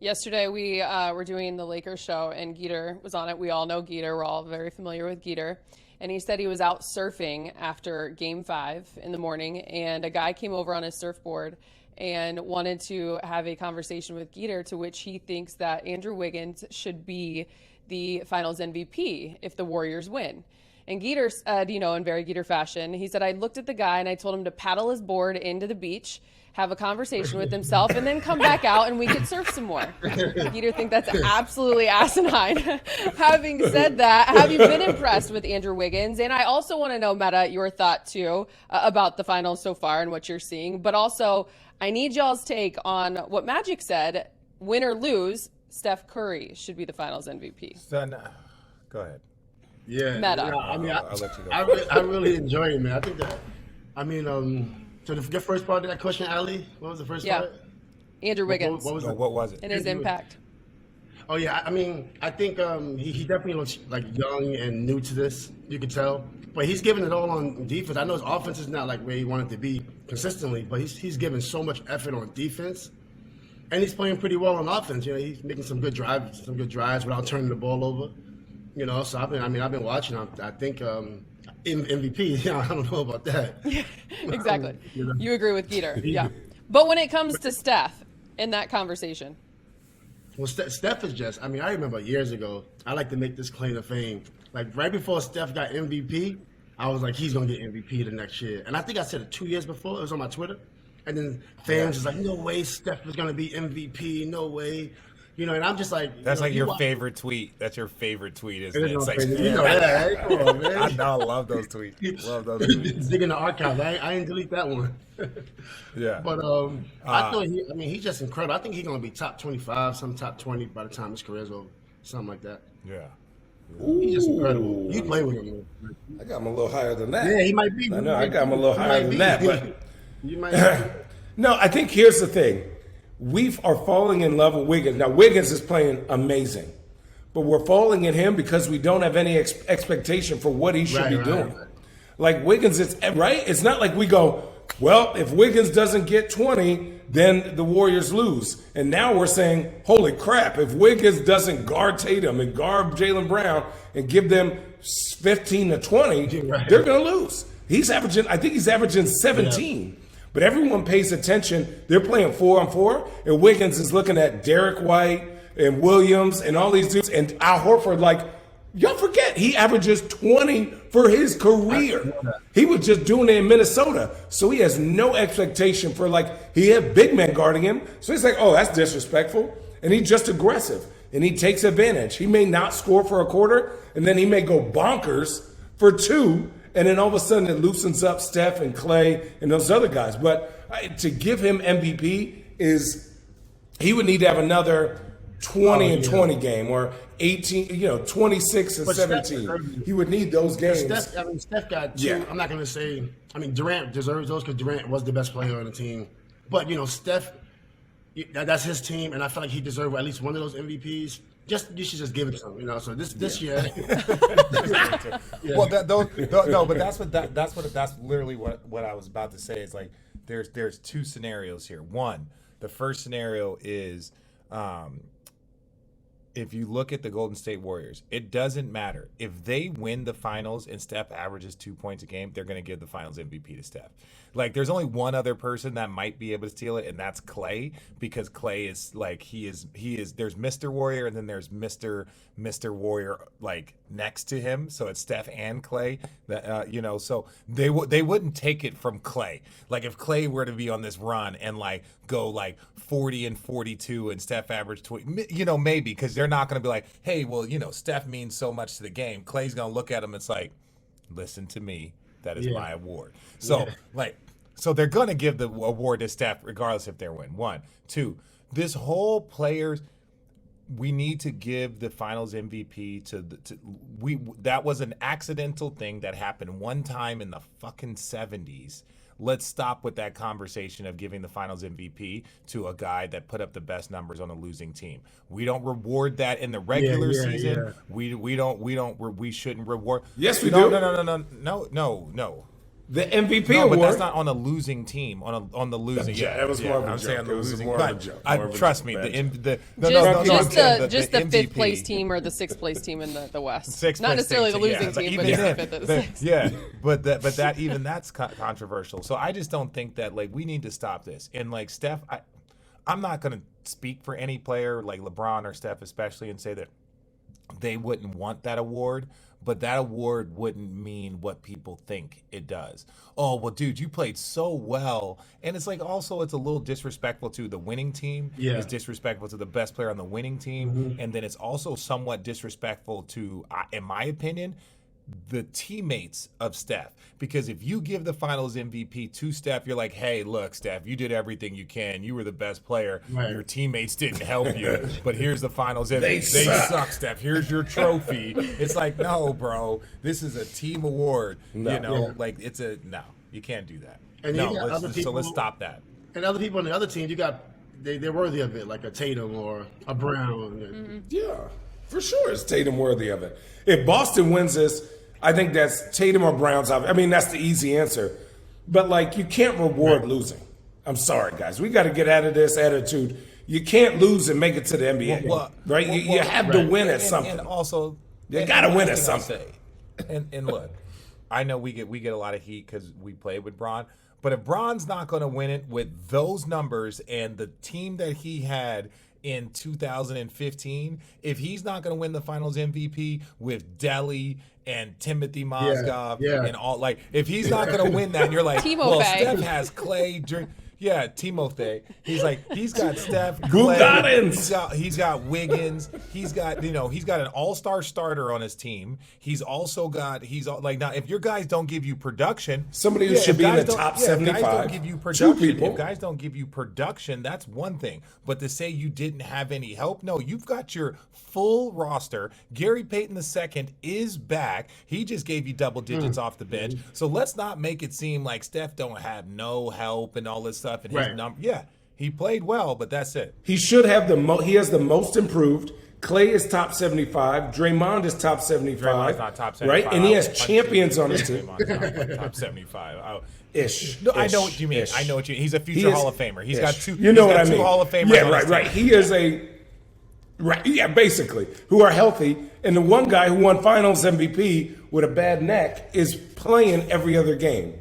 Yesterday we were doing the Lakers show and Geeter was on it. We all know Geeter. We're all very familiar with Geeter. And he said he was out surfing after game 5 in the morning, and a guy came over on his surfboard and wanted to have a conversation with Geeter, to which he thinks that Andrew Wiggins should be the finals MVP if the Warriors win. And Geeter said, in very Geeter fashion, he said, I looked at the guy and I told him to paddle his board into the beach, have a conversation with himself, and then come back out and we could surf some more. Geeter think that's absolutely asinine. Having said that, have you been impressed with Andrew Wiggins? And I also want to know, Meta, your thought too about the finals so far and what you're seeing. But also, I need y'all's take on what Magic said, win or lose, Steph Curry should be the finals MVP. Son, go ahead. Yeah. Meta. Yeah, I mean, I'll let you go. I really enjoy it, man. I think that, so the first part of that question, Ali, what was the first part? Andrew Wiggins. What was it? And his impact. Oh, yeah. I mean, I think he definitely looks like young and new to this. You could tell. But he's giving it all on defense. I know his offense is not like where he wanted to be consistently, but he's giving so much effort on defense. And he's playing pretty well on offense. He's making some good drives without turning the ball over. So I've been watching. I think MVP. I don't know about that. Yeah, exactly. You agree with Geeter. Yeah. But when it comes to Steph in that conversation. Well, Steph is just, I remember years ago, I like to make this claim to fame. Like right before Steph got MVP, I was like, he's going to get MVP the next year. And I think I said it 2 years before. It was on my Twitter. And then fans was like, no way Steph is going to be MVP. No way. And I'm just like. That's like your favorite tweet. That's your favorite tweet, isn't it? It's like, that. Come on, man. I love those tweets. Love those tweets. Digging the archives. I didn't delete that one. Yeah. But I thought he's just incredible. I think he's going to be top 25, some top 20 by the time his career's over. Something like that. Yeah. He's just incredible. You play with him, man. I got him a little higher than that. Yeah, he might be. I know, I got him a little higher than that. But you might. No, I think here's the thing. We are falling in love with Wiggins. Now, Wiggins is playing amazing, but we're falling in him because we don't have any expectation for what he should be doing. Right. Like Wiggins, it's not like we go, well, if Wiggins doesn't get 20, then the Warriors lose. And now we're saying, holy crap, if Wiggins doesn't guard Tatum and guard Jaylen Brown and give them 15 to 20, they're going to lose. I think he's averaging 17. Yeah. But everyone pays attention. They're playing 4-on-4, and Wiggins is looking at Derek White and Williams and all these dudes. And Al Horford, like, y'all forget, he averages 20 for his career. He was just doing it in Minnesota. So he has no expectation for, he had big men guarding him. So he's like, oh, that's disrespectful. And he's just aggressive. And he takes advantage. He may not score for a quarter, and then he may go bonkers for 2. And then all of a sudden it loosens up Steph and Clay and those other guys. But to give him MVP he would need to have another 20 and 20 game or 18, 26 and 17. He would need those games. Steph got 2. Yeah. I'm not going to say, Durant deserves those because Durant was the best player on the team. But, Steph, that's his team. And I feel like he deserved at least one of those MVPs. You should just give it to him, So this year. Well, but that's literally what I was about to say. Is like there's 2 scenarios here. One, the first scenario is if you look at the Golden State Warriors, it doesn't matter if they win the finals and Steph averages 2 points a game, they're going to give the finals MVP to Steph. Like, there's only one other person that might be able to steal it, and that's Clay, because Clay is like he is. There's Mr. Warrior, and then there's Mr. Warrior like next to him. So it's Steph and Clay. That so they wouldn't take it from Clay. Like if Clay were to be on this run and go 40 and 42, and Steph averaged 20, maybe, because they're not going to be like, hey, well, Steph means so much to the game. Clay's going to look at him. It's like, listen to me. That is my award. So so they're going to give the award to Steph regardless if they win. 1, 2, this whole players, we need to give the finals MVP that was an accidental thing that happened one time in the fucking 70s. Let's stop with that conversation of giving the finals MVP to a guy that put up the best numbers on a losing team. We don't reward that in the regular season. Yeah. We shouldn't reward. Yes, we do. No. The MVP No, award. but that's not on a losing team. On the losing. Yeah, that was more of a I'm saying joke. on the It was losing. more of a But joke. I, More of a trust joke. me, Bad the Just the MVP. fifth place team or the sixth place team in the West. Sixth Not place necessarily the team, losing but team, but even just the then, fifth or the the- sixth. yeah, but that even that's controversial. So I just don't think that like we need to stop this. And like Steph, I'm not gonna speak for any player like LeBron or Steph especially and say that they wouldn't want that award, but that award wouldn't mean what people think it does. Oh, well, dude, you played so well. And it's like also it's a little disrespectful to the winning team. Yeah. It's disrespectful to the best player on the winning team. And then it's also somewhat disrespectful to, in my opinion, the teammates of Steph. Because if you give the finals MVP to Steph, you're like, hey, look, Steph, you did everything you can. You were the best player. Right. Your teammates didn't help you. But here's the finals MVP. They They suck. suck, Steph. Here's your trophy. It's like, no, bro. This is a team award. No. You know, Yeah. like it's a no. You can't do that. And no, you got other so let's people- stop that. And other people on the other team, you got they're worthy of it, like a Tatum or a Brown. Yeah, for sure, it's Tatum worthy of it. If Boston wins this, I think that's Tatum or Brown's. I mean, that's the easy answer. But like, you can't reward losing. I'm sorry, guys. We got to get out of this attitude. You can't lose and make it to the NBA, right? You have to win at something. And also, You and gotta the win last at thing I'll something. say, and look, I know we get a lot of heat because we played with Bron, but if Bron's not going to win it with those numbers and the team that he had in 2015, if he's not going to win the Finals MVP with Delly and Timothy Mozgov yeah. and all, like if he's not going to win that, and you're like, Timofey. well, Steph has Clay. Yeah, Timothy. He's like, he's got Steph, Clay, Wiggins. he's got Wiggins. He's got an all-star starter on his team. He's also got like now if your guys don't give you production, Somebody who yeah, should if be in guys the don't- top yeah, if guys 75. don't give you Two production. people. If guys don't give you production, that's one thing. But to say you didn't have any help, no, you've got your full roster. Gary Payton II is back. He just gave you double digits off the bench. So let's not make it seem like Steph don't have no help and all this stuff and his Right. number. Yeah, he played well, but that's it. He should have he has the most improved. Clay is top 75. Draymond is top 75. Draymond's not top 75. Right? And he has I'll punch champions you. on his team. Draymond's not top 75. Ish. No, I know what Ish, you mean. ish. I know what you mean. He's a He future is- Hall of Famer. He's ish. got two. You know he's what I got mean? two Hall of Famers. Yeah, on his right. team. He is yeah, basically, who are healthy. And the one guy who won Finals MVP with a bad neck is playing every other game,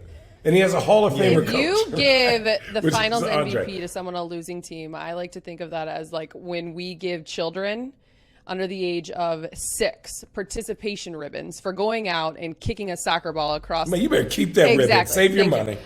and he has a Hall of Famer If coach. you give the Which is finals Andre. MVP to someone on a losing team, I like to think of that as like when we give children under the age of 6 participation ribbons for going out and kicking a soccer ball across. Man, you better keep that ribbon. Exactly. Save your Thank you. money.